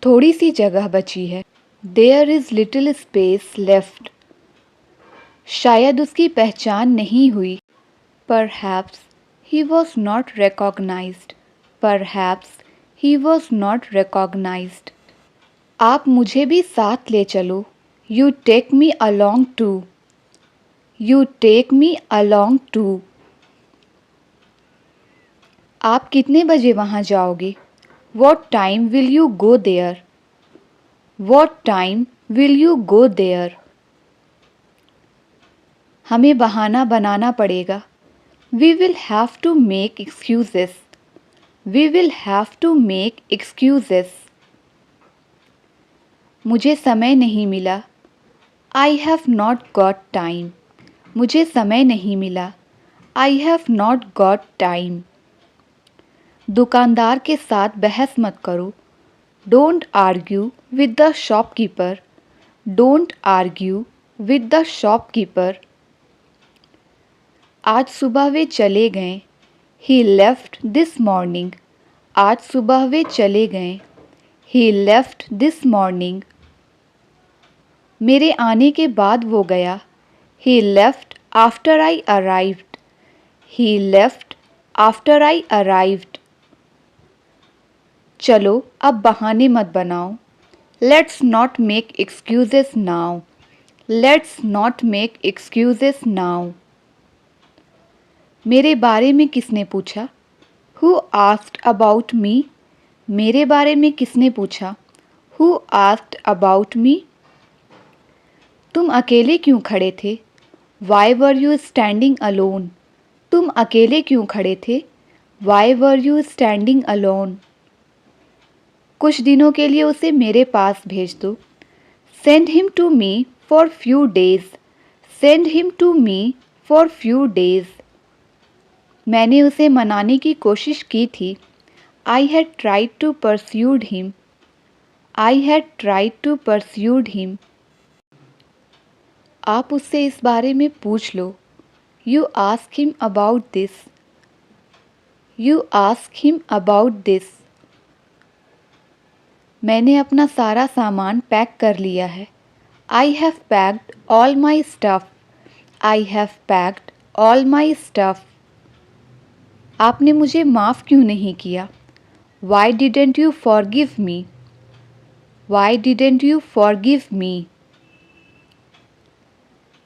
थोड़ी सी जगह बची है। There is little space left. शायद उसकी पहचान नहीं हुई। Perhaps he was not recognized. Perhaps he was not recognized. आप मुझे भी साथ ले चलो। You take me along too. You take me along too. आप कितने बजे वहाँ जाओगे? What time will you go there? What time will you go there? हमें बहाना बनाना पड़ेगा। We will have to make excuses. We will have to make excuses. मुझे समय नहीं मिला। I have not got time. मुझे समय नहीं मिला। I have not got time. दुकानदार के साथ बहस मत करो। Don't argue with the shopkeeper. Don't argue with the shopkeeper. आज सुबह वे चले गए। He left this morning. आज सुबह वे चले गए। He left this morning. मेरे आने के बाद वो गया। He left after I arrived. He left after I arrived. चलो अब बहाने मत बनाओ। Let's not make excuses now. Let's not make excuses now. मेरे बारे में किसने पूछा? Who asked about me? मेरे बारे में किसने पूछा? Who asked about me? तुम अकेले क्यों खड़े थे? Why were you standing alone? तुम अकेले क्यों खड़े थे? Why were you standing alone? कुछ दिनों के लिए उसे मेरे पास भेज दो। Send him to me for few days. Send him to me for few days. मैंने उसे मनाने की कोशिश की थी। I had tried to persuade him. I had tried to persuade him. आप उससे इस बारे में पूछ लो। You ask him about this. You ask him about this. मैंने अपना सारा सामान पैक कर लिया है। I have packed all my stuff. I have packed all my stuff. आपने मुझे माफ़ क्यों नहीं किया? Why didn't you forgive me? Why didn't you forgive me?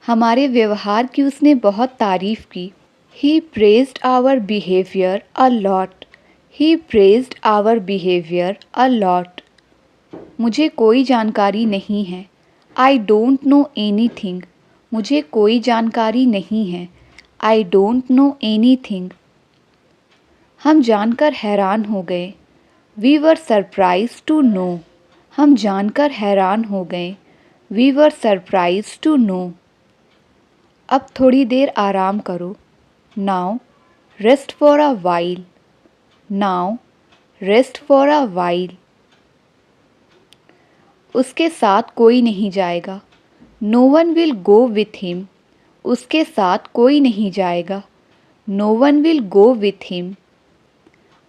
हमारे व्यवहार की उसने बहुत तारीफ़ की। He praised our behavior a lot. He praised our behavior a lot. मुझे कोई जानकारी नहीं है। I don't know anything. मुझे कोई जानकारी नहीं है। I don't know anything. हम जानकर हैरान हो गए। We were surprised to know. हम जानकर हैरान हो गए। We were surprised to know. अब थोड़ी देर आराम करो। Now rest for a while. Now rest for a while. उसके साथ कोई नहीं जाएगा। No one will go with him. उसके साथ कोई नहीं जाएगा। No one will go with him.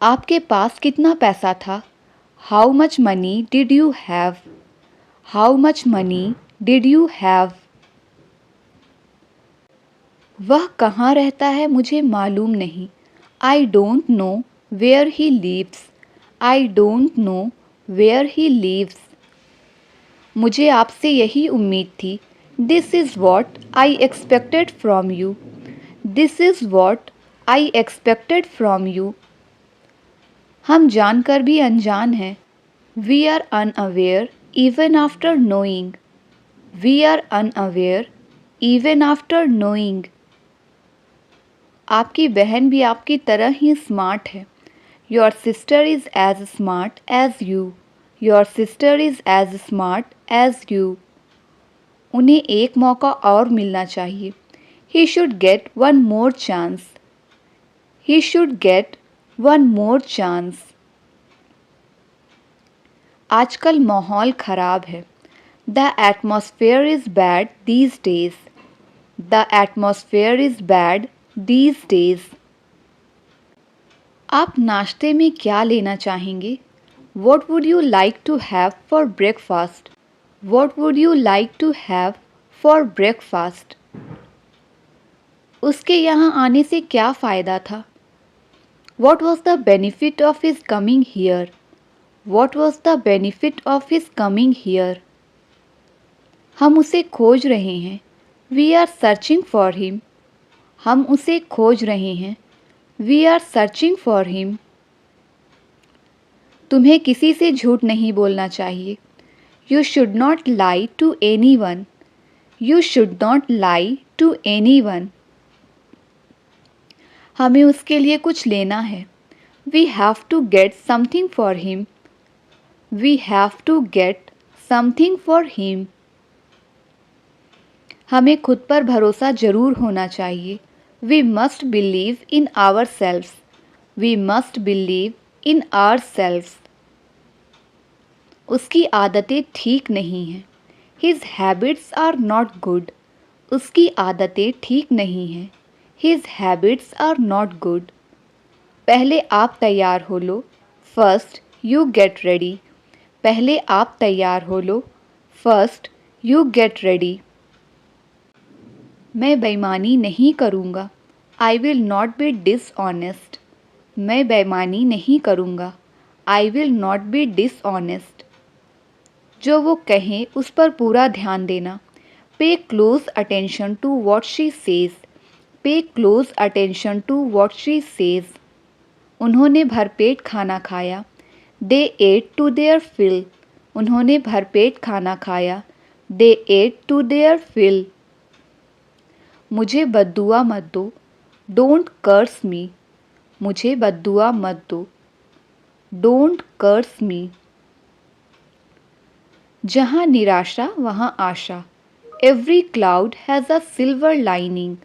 आपके पास कितना पैसा था? How much money did you have? How much money did you have? वह कहाँ रहता है मुझे मालूम नहीं। I don't know where he lives. I don't know where he lives. मुझे आपसे यही उम्मीद थी। This is what I expected from you. This is what I expected from you. हम जानकर भी अनजान हैं। We are unaware even after knowing. We are unaware even after knowing. आपकी बहन भी आपकी तरह ही स्मार्ट है। Your sister is as smart as you. Your sister is as smart as you. उन्हें एक मौका और मिलना चाहिए। He should get one more chance. He should get one more chance. आजकल माहौल ख़राब है। The atmosphere is bad these days. The atmosphere is bad these days. आप नाश्ते में क्या लेना चाहेंगे? What would you like to have for breakfast? What would you like to have for breakfast? उसके यहाँ आने से क्या फ़ायदा था? What was the benefit of his coming here? What was the benefit of his coming here? हम उसे खोज रहे हैं. We are searching for him. हम उसे खोज रहे हैं. We are searching for him. तुम्हें किसी से झूठ नहीं बोलना चाहिए. You should not lie to anyone. You should not lie to anyone. हमें उसके लिए कुछ लेना है. We have to get something for him. We have to get something for him. हमें खुद पर भरोसा जरूर होना चाहिए. We must believe in ourselves. We must believe in ourselves. उसकी आदतें ठीक नहीं हैं. His habits are not good. उसकी आदतें ठीक नहीं हैं. His habits are not good. पहले आप तैयार हो लो. First you get ready. पहले आप तैयार हो लो. First you get ready. मैं बेईमानी नहीं करूँगा. I will not be dishonest. मैं बेईमानी नहीं करूँगा. I will not be dishonest. जो वो कहें उस पर पूरा ध्यान देना. Pay close attention to what she says. Pay close attention to what she says. उन्होंने भरपेट खाना खाया. They ate to their fill. उन्होंने भरपेट खाना खाया. They ate to their fill. मुझे बद्दुआ मत दो. Don't curse me. मुझे बद्दुआ मत दो. Don't curse me. जहाँ निराशा वहाँ आशा. Every cloud has a silver lining.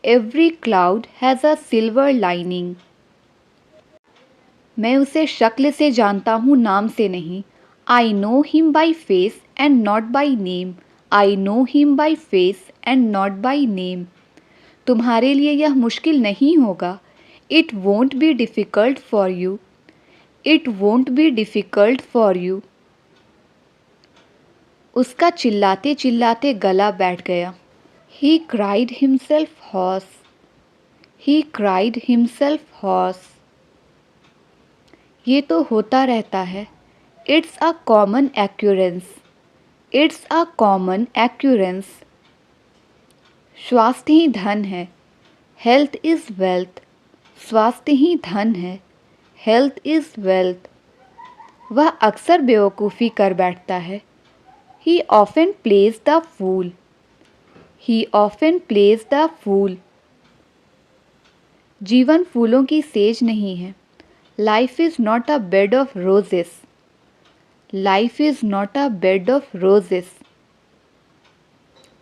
Every cloud has a silver lining. मैं उसे शक्ल से जानता हूँ, नाम से नहीं. I know him by face and not by name. I know him by face and not by name. तुम्हारे लिए यह मुश्किल नहीं होगा. It won't be difficult for you. It won't be difficult for you. उसका चिल्लाते चिल्लाते गला बैठ गया. He cried himself hoarse. He cried himself hoarse. ये तो होता रहता है. It's a common occurrence. It's a common occurrence. स्वास्थ्य ही धन है. Health is wealth. स्वास्थ्य ही धन है. Health is wealth. वह अक्सर बेवकूफ़ी कर बैठता है. He often plays the fool. He often plays the fool. जीवन फूलों की सेज नहीं है. Life is not a bed of roses. Life is not a bed of roses.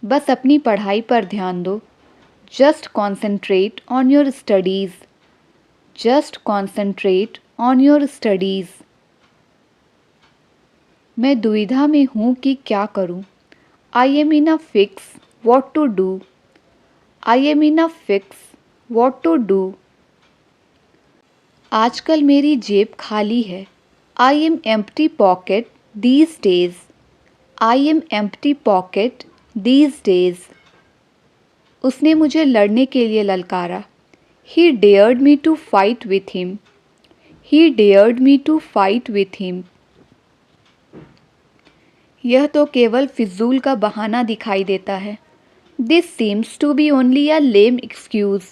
बस अपनी पढ़ाई पर ध्यान दो. Just concentrate on your studies. Just concentrate on your studies. मैं दुविधा में हूँ कि क्या करूँ. I am in a fix what to do. I am in a fix what to do. आजकल मेरी जेब खाली है. I am empty pocket these days. I am empty pocket these days. उसने मुझे लड़ने के लिए ललकारा. He dared me to fight with him. He dared me to fight with him. यह तो केवल फिजूल का बहाना दिखाई देता है. This seems to be only a lame excuse.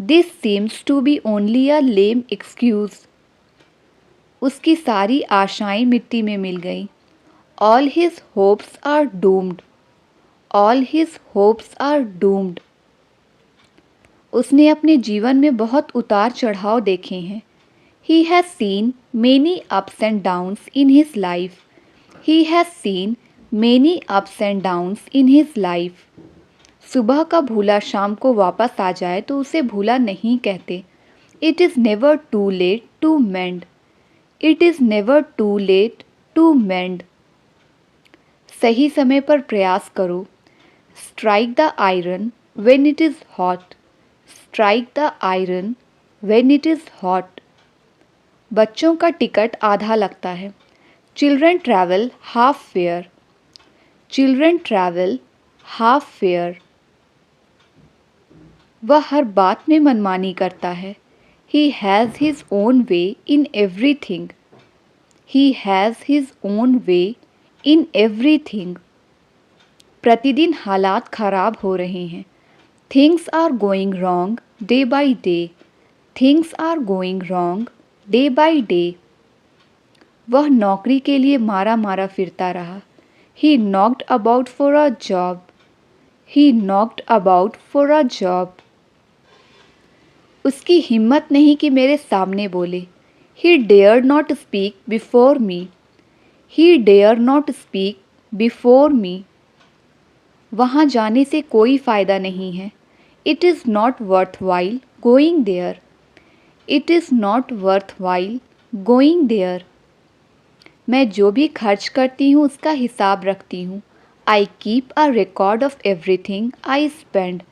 This seems to be only a lame excuse. उसकी सारी आशाएं मिट्टी में मिल गईं. All his hopes are doomed. All his hopes are doomed. उसने अपने जीवन में बहुत उतार चढ़ाव देखे हैं. He has seen many ups and downs in his life. He has seen many ups and downs in his life. सुबह का भूला शाम को वापस आ जाए तो उसे भूला नहीं कहते. It is never too late to mend. It is never too late to mend. सही समय पर प्रयास करो. Strike the iron when it is hot. Strike the iron when it is hot. बच्चों का टिकट आधा लगता है। Children travel half fair. Children travel half fair. वह हर बात में मनमानी करता है। He has his own way in everything. He has his own way in everything. प्रतिदिन हालात खराब हो रहे हैं। Things are going wrong day by day. Things are going wrong day by day. वह नौकरी के लिए मारा मारा फिरता रहा। He knocked about for a job. He knocked about for a job. उसकी हिम्मत नहीं कि मेरे सामने बोले। He dared not speak before me. He dared not speak before me. वहाँ जाने से कोई फ़ायदा नहीं है। It is not worthwhile going there. It is not worthwhile going there. मैं जो भी खर्च करती हूँ उसका हिसाब रखती हूँ। I keep a record of everything I spend.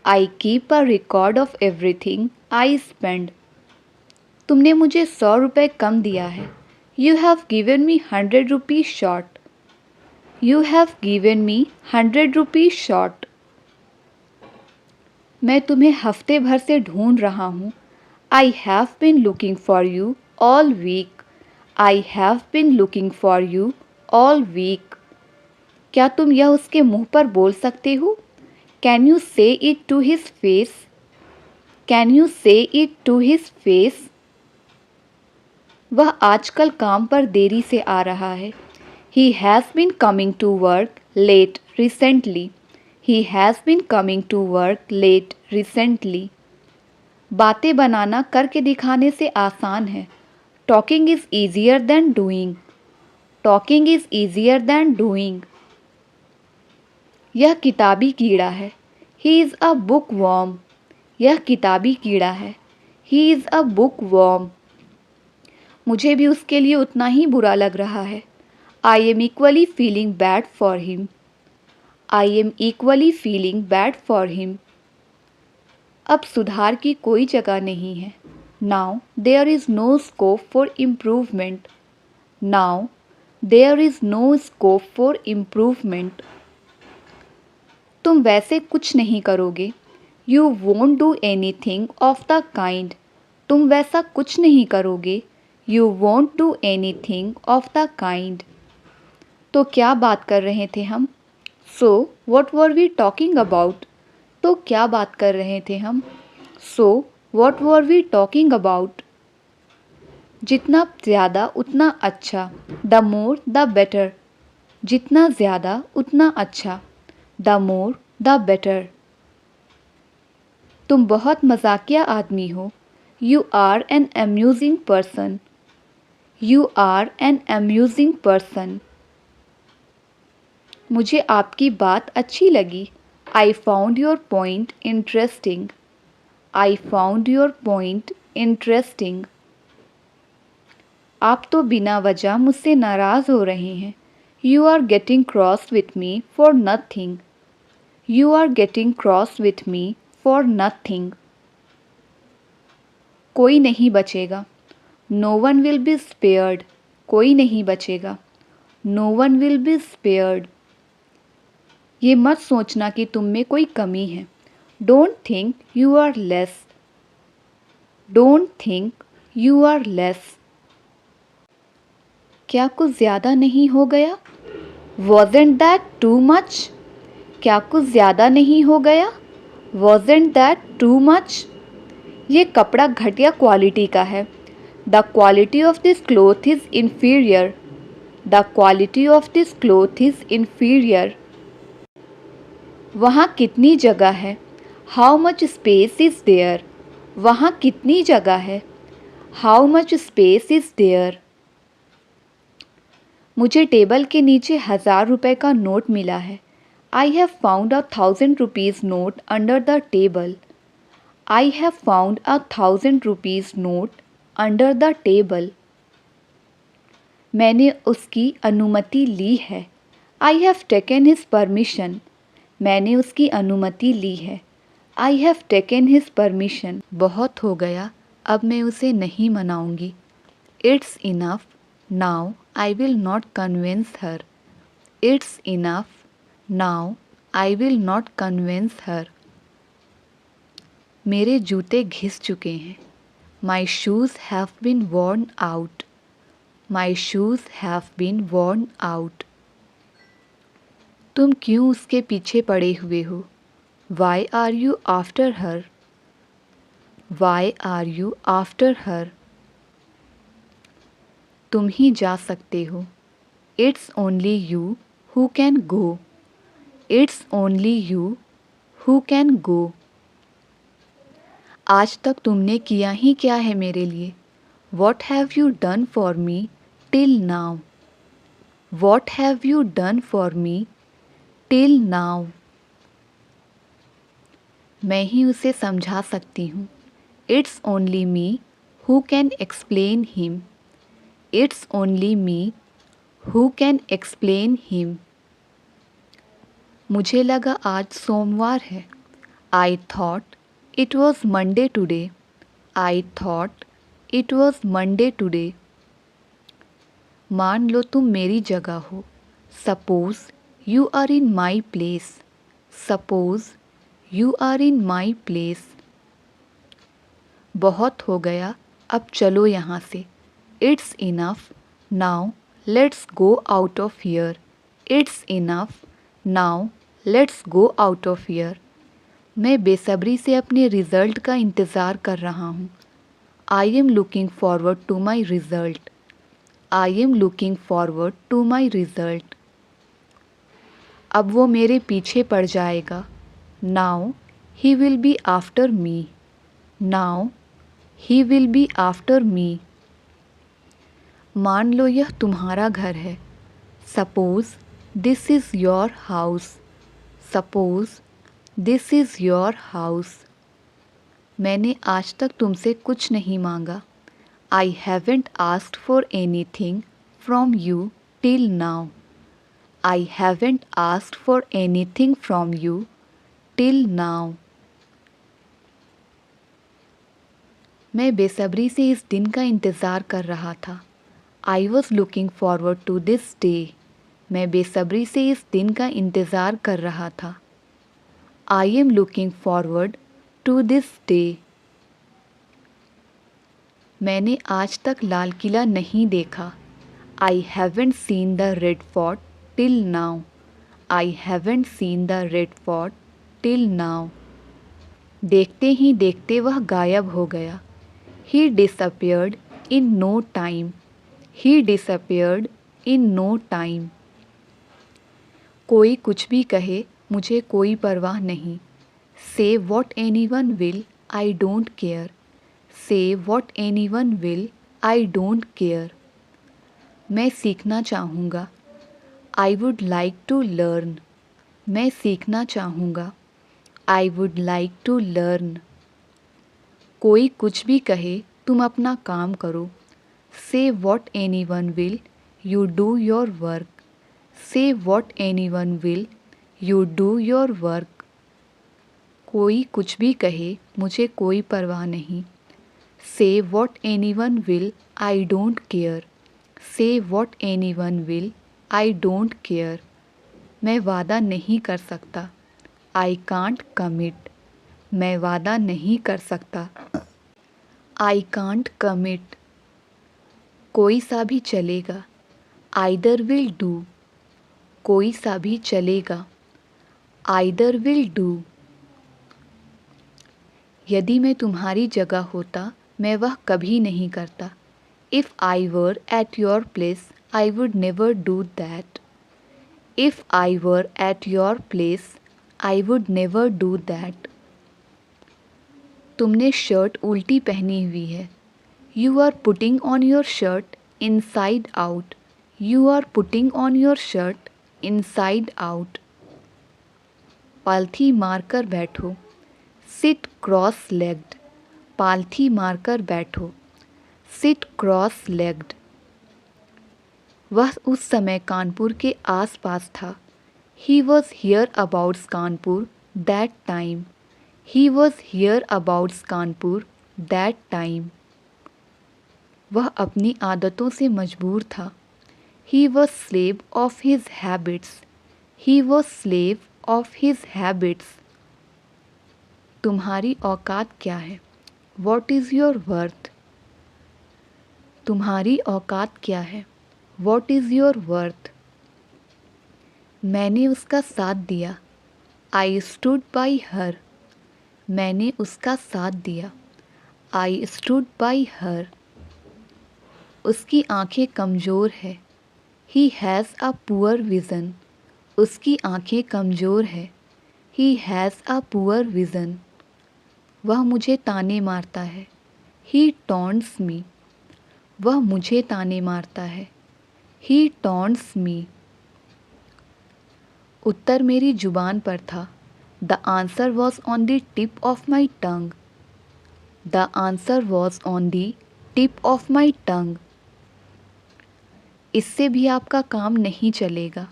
I keep a record of everything I spend. तुमने मुझे 100 रुपये कम दिया है। You have given me 100 rupees short. You have given me 100 rupees short. मैं तुम्हें हफ्ते भर से ढूंढ रहा हूँ। I have been looking for you all week. I have been looking for you all week. क्या तुम यह उसके मुंह पर बोल सकते हो? Can you say it to his face? Can you say it to his face? वह आजकल काम पर देरी से आ रहा है। He has been coming to work late recently. He has been coming to work late recently. बातें बनाना करके दिखाने से आसान है। Talking is easier than doing. Talking is easier than doing. यह किताबी कीड़ा है। He is a bookworm. यह किताबी कीड़ा है। He is a bookworm. मुझे भी उसके लिए उतना ही बुरा लग रहा है। I am equally feeling bad for him. I am equally feeling bad for him. अब सुधार की कोई जगह नहीं है। Now there is no scope for improvement. Now there is no scope for improvement. तुम वैसे कुछ नहीं करोगे। You won't do anything of the kind. तुम वैसा कुछ नहीं करोगे। You won't do anything of the kind. तो क्या बात कर रहे थे हम? So what were we talking about? तो क्या बात कर रहे थे हम? So what were we talking about? जितना ज़्यादा उतना अच्छा। The more the better. जितना ज़्यादा उतना अच्छा। The more the better. तुम बहुत मजाकिया आदमी हो। You are an amusing person. You are an amusing person. मुझे आपकी बात अच्छी लगी। I found your point interesting. I found your point interesting. आप तो बिना वजह मुझसे नाराज़ हो रहे हैं। You are getting cross with me for nothing. You are getting cross with me for nothing. कोई नहीं बचेगा। No one will be spared. कोई नहीं बचेगा। No one will be spared. ये मत सोचना कि तुम में कोई कमी है। Don't think you are less. Don't think you are less. क्या कुछ ज़्यादा नहीं हो गया? Wasn't that too much? क्या कुछ ज़्यादा नहीं हो गया? Wasn't that too much? ये कपड़ा घटिया क्वालिटी का है। The quality of this cloth is inferior. The quality of this cloth is inferior. वहाँ कितनी जगह है? How much space is there? वहाँ कितनी जगह है? How much space is there? मुझे टेबल के नीचे 1000 रुपये का नोट मिला है। I have found a 1000 rupees note under the table. I have found a 1000 rupees note under the table. मैंने उसकी अनुमति ली है। I have taken his permission. मैंने उसकी अनुमति ली है। I have taken his permission. बहुत हो गया, अब मैं उसे नहीं मनाऊंगी। It's enough. Now I will not convince her. It's enough. Now I will not convince her. मेरे जूते घिस चुके हैं. My shoes have been worn out. My shoes have been worn out. तुम क्यों उसके पीछे पड़े हुए हो? Why are you after her? Why are you after her? तुम ही जा सकते हो. It's only you who can go. It's only you who can go. आज तक तुमने किया ही क्या है मेरे लिए? What have you done for me till now? What have you done for me till now? मैं ही उसे समझा सकती हूँ. It's only me who can explain him. It's only me who can explain him. मुझे लगा आज सोमवार है. I thought it was Monday today. I thought it was Monday today. मान लो तुम मेरी जगह हो. Suppose you are in my place. Suppose you are in my place. बहुत हो गया, अब चलो यहाँ से. It's enough. Now let's go out of here. It's enough. Now let's go out of here. मैं बेसब्री से अपने रिज़ल्ट का इंतज़ार कर रहा हूँ. I am looking forward to my result. I am looking forward to my result. अब वो मेरे पीछे पड़ जाएगा. Now he will be after me. Now he will be after me. मान लो यह तुम्हारा घर है. Suppose this is your house. Suppose this is your house. मैंने आज तक तुमसे कुछ नहीं मांगा. I haven't asked for anything from you till now. I haven't asked for anything from you till now. मैं बेसब्री से इस दिन का इंतज़ार कर रहा था. I was looking forward to this day. मैं बेसब्री से इस दिन का इंतज़ार कर रहा था. I am looking forward to this day. मैंने आज तक लाल किला नहीं देखा. I haven't seen the Red Fort till now. I haven't seen the Red Fort till now. देखते ही देखते वह गायब हो गया. He disappeared in no time. He disappeared in no time. कोई कुछ भी कहे, मुझे कोई परवाह नहीं. Say what anyone will, I don't care. Say what anyone will, I don't care. मैं सीखना चाहूँगा. I would like to learn. मैं सीखना चाहूँगा. I would like to learn. कोई कुछ भी कहे, तुम अपना काम करो. Say what anyone will, you do your work. Say what anyone will, you do your work. कोई कुछ भी कहे, मुझे कोई परवाह नहीं. Say what anyone will, I don't care. Say what anyone will, I don't care. मैं वादा नहीं कर सकता. I can't commit. मैं वादा नहीं कर सकता. I can't commit. कोई सा भी चलेगा. Either will do. कोई सा भी चलेगा. Either will do. यदि मैं तुम्हारी जगह होता, मैं वह कभी नहीं करता. If I were at your place, I would never do that. If I were at your place, I would never do that. तुमने शर्ट उल्टी पहनी हुई है. You are putting on your shirt inside out. You are putting on your shirt inside out. पालथी मारकर बैठो. Sit cross-legged. पालथी मारकर बैठो. Sit cross-legged. वह उस समय कानपुर के आस-पास था. He was here about Kanpur that time. He was here about Kanpur that time. वह अपनी आदतों से मजबूर था। He was slave of his habits. He was slave of his habits. तुम्हारी औकात क्या है? What is your worth? तुम्हारी औकात क्या है? What is your worth? मैंने उसका साथ दिया। I stood by her. मैंने उसका साथ दिया। I stood by her. उसकी आंखें कमज़ोर है। He has a poor vision. उसकी आंखें कमज़ोर है। He has a poor vision. वह मुझे ताने मारता है। He taunts me. वह मुझे ताने मारता है। He taunts me. उत्तर मेरी जुबान पर था। The answer was on the tip of my tongue. The answer was on the tip of my tongue. इससे भी आपका काम नहीं चलेगा।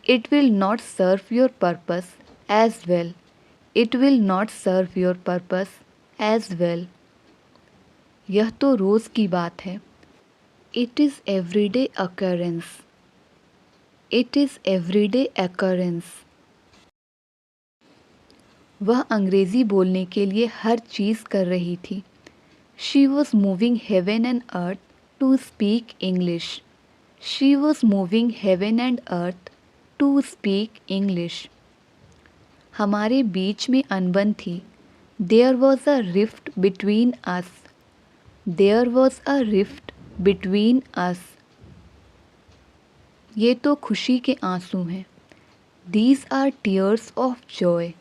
It will not serve your purpose as well. It will not serve your purpose as well. यह तो रोज़ की बात है। It is everyday occurrence. It is everyday occurrence. वह अंग्रेज़ी बोलने के लिए हर चीज़ कर रही थी। She was moving heaven and earth to speak English. She was moving heaven and earth to speak English. हमारे बीच में अनबन थी। There was a rift between us. There was a rift between us. ये तो खुशी के आंसू हैं। These are tears of joy.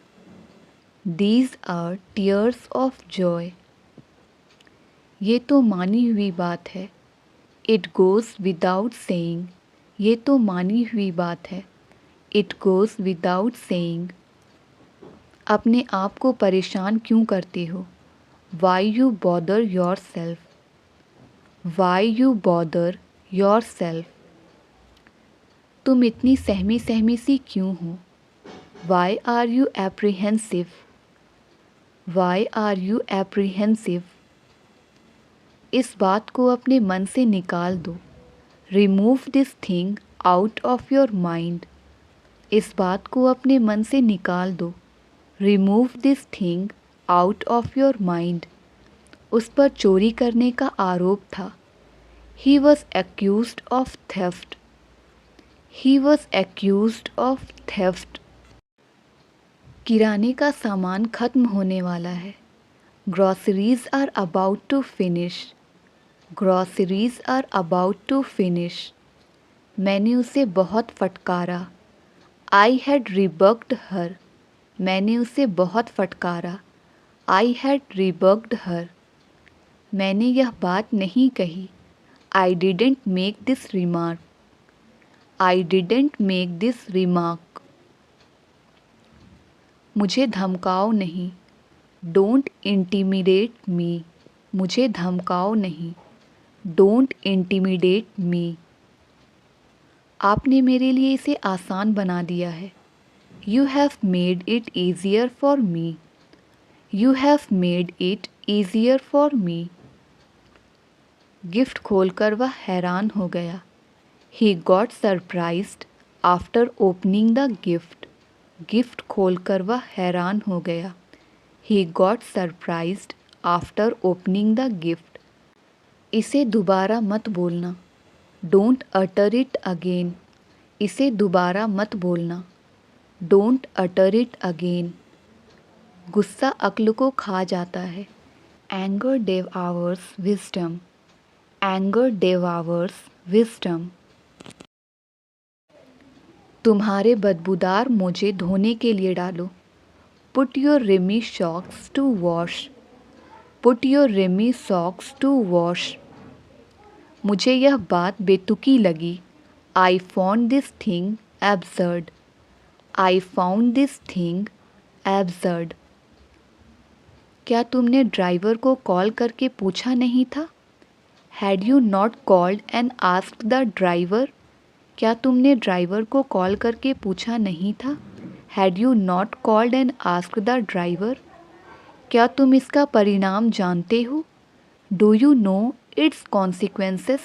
These are tears of joy. ये तो मानी हुई बात है। It goes without saying. ये तो मानी हुई बात है। It goes without saying. अपने आप को परेशान क्यों करते हो? Why you bother yourself? Why you bother yourself? तुम इतनी सहमी सहमी सी क्यों हो? Why are you apprehensive? Why are you apprehensive? इस बात को अपने मन से निकाल दो। Remove this thing out of your mind. इस बात को अपने मन से निकाल दो। Remove this thing out of your mind. उस पर चोरी करने का आरोप था। He was accused of theft. He was accused of theft. किराने का सामान ख़त्म होने वाला है। Groceries are about to finish. Groceries are about to finish. मैंने उसे बहुत फटकारा। I had rebuked her. मैंने उसे बहुत फटकारा। I had rebuked her. मैंने यह बात नहीं कही। I didn't make this remark. I didn't make this remark. मुझे धमकाओ नहीं। Don't intimidate me. मुझे धमकाओ नहीं। Don't intimidate me. आपने मेरे लिए इसे आसान बना दिया है। You have made it easier for me. You have made it easier for me. Gift खोलकर वह हैरान हो गया। He got surprised after opening the gift. Gift खोलकर वह हैरान हो गया। He got surprised after opening the gift. इसे दोबारा मत बोलना। Don't utter it again. इसे दोबारा मत बोलना। Don't utter it again. गुस्सा अक्ल को खा जाता है। Anger devours wisdom. Anger devours wisdom. तुम्हारे बदबूदार मोजे धोने के लिए डालो। Put your remy socks to wash. Put your remy socks to wash. मुझे यह बात बेतुकी लगी। I found this thing absurd. I found this thing absurd. क्या तुमने ड्राइवर को कॉल करके पूछा नहीं था? Had you not called and asked the driver? क्या तुमने ड्राइवर को कॉल करके पूछा नहीं था? Had you not called and asked the driver? क्या तुम इसका परिणाम जानते हो? Do you know its consequences?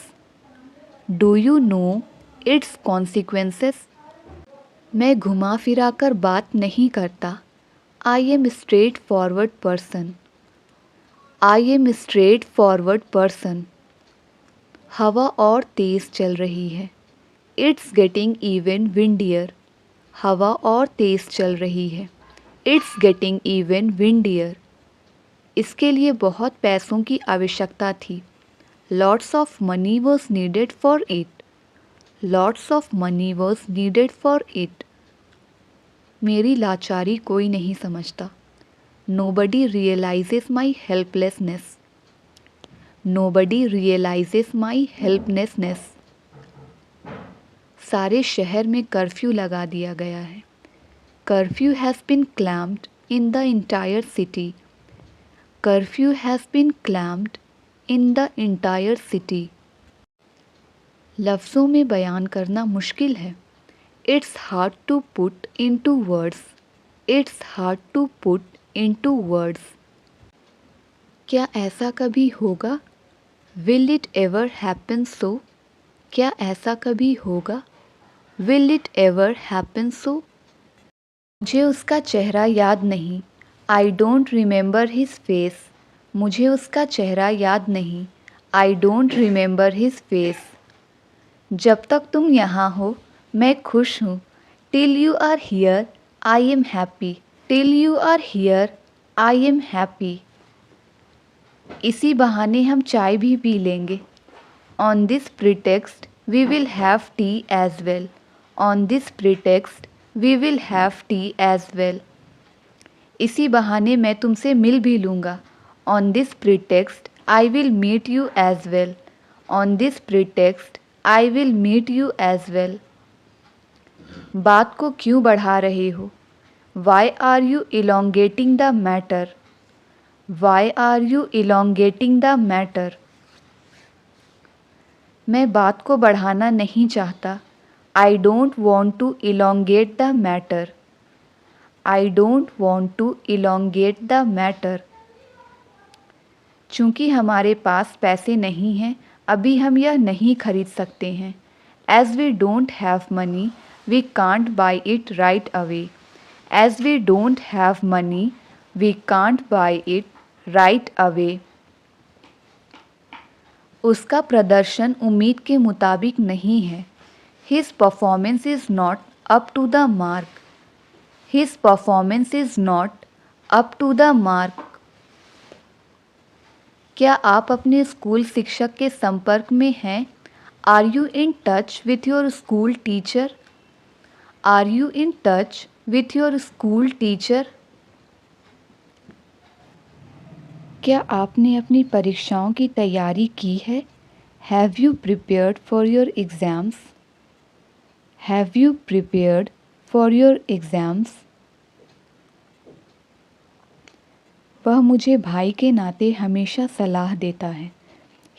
Do you know its consequences? मैं घुमा फिरा कर बात नहीं करता. I am a straightforward person. I am a straightforward person. हवा और तेज़ चल रही है. It's getting even windier. हवा और तेज़ चल रही है. It's getting even windier. इसके लिए बहुत पैसों की आवश्यकता थी. Lots of money was needed for it. Lots of money was needed for it. मेरी लाचारी कोई नहीं समझता. Nobody realizes my helplessness. Nobody realizes my helplessness. सारे शहर में कर्फ्यू लगा दिया गया है. Curfew has been clamped in the entire city. Curfew has been clamped in the entire city. लफ्ज़ों में बयान करना मुश्किल है. It's hard to put into words. It's hard to put into words. क्या ऐसा कभी होगा? Will it ever happen so? क्या ऐसा कभी होगा? Will it ever happen so? मुझे उसका चेहरा याद नहीं. I don't remember his face. मुझे उसका चेहरा याद नहीं. I don't remember his face. जब तक तुम यहाँ हो मैं खुश हूँ. Till you are here, I am happy. Till you are here, I am happy. इसी बहाने हम चाय भी पी लेंगे. On this pretext, we will have tea as well. On this pretext, we will have tea as well. इसी बहाने मैं तुमसे मिल भी लूँगा. On this pretext, I will meet you as well. On this pretext, I will meet you as well. बात को क्यों बढ़ा रहे हो? Why are you elongating the matter? Why are you elongating the matter? मैं बात को बढ़ाना नहीं चाहता. I don't want to elongate the matter. I don't want to elongate the matter. चूँकि हमारे पास पैसे नहीं हैं, अभी हम यह नहीं खरीद सकते हैं. As we don't have money, we can't buy it right away. As we don't have money, we can't buy it right away. उसका प्रदर्शन उम्मीद के मुताबिक नहीं है. His performance is not up to the mark. His performance is not up to the mark. क्या आप अपने स्कूल शिक्षक के संपर्क में हैं? Are you in touch with your school teacher? Are you in touch with your school teacher? क्या आपने अपनी परीक्षाओं की तैयारी की है? Have you prepared for your exams? Have you prepared for your exams? वह मुझे भाई के नाते हमेशा सलाह देता है.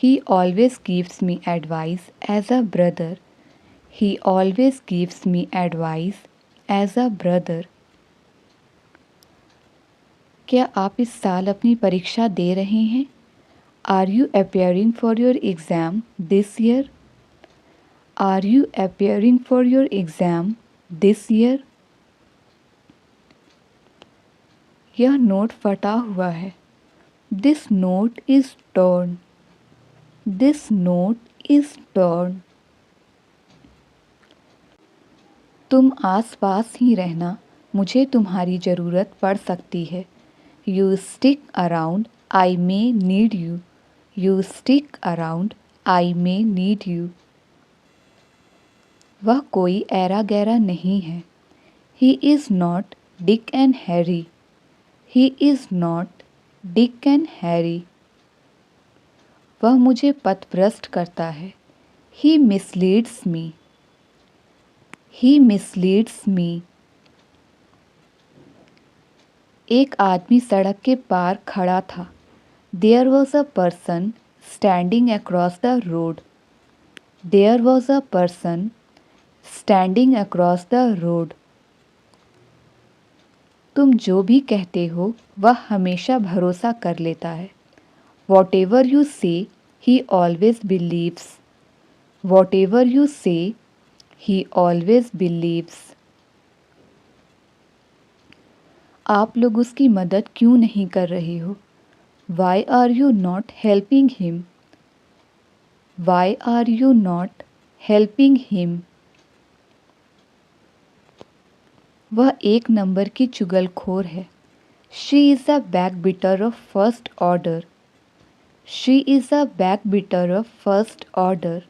He always gives me advice as a brother. He always gives me advice as a brother. क्या आप इस साल अपनी परीक्षा दे रहे हैं? Are you appearing for your exam this year? Are you appearing for your exam this year? यह note फटा हुआ है. This note is torn. This note is torn. तुम आस-पास ही रहना, मुझे तुम्हारी ज़रूरत पड़ सकती है. You stick around, I may need you. You stick around, I may need you. वह कोई ऐरा गैरा नहीं है. He is not Dick and Harry. He is not Dick and Harry. वह मुझे पथभ्रष्ट करता है. He misleads me. He misleads me. एक आदमी सड़क के पार खड़ा था. There was a person standing across the road. There was a person standing across the road. तुम जो भी कहते हो वह हमेशा भरोसा कर लेता है. Whatever you say, he always believes. Whatever you say, he always believes. आप लोग उसकी मदद क्यों नहीं कर रहे हो? Why are you not helping him? Why are you not helping him? वह एक नंबर की चुगलखोर है. She is a backbiter of first order. She is a backbiter of first order.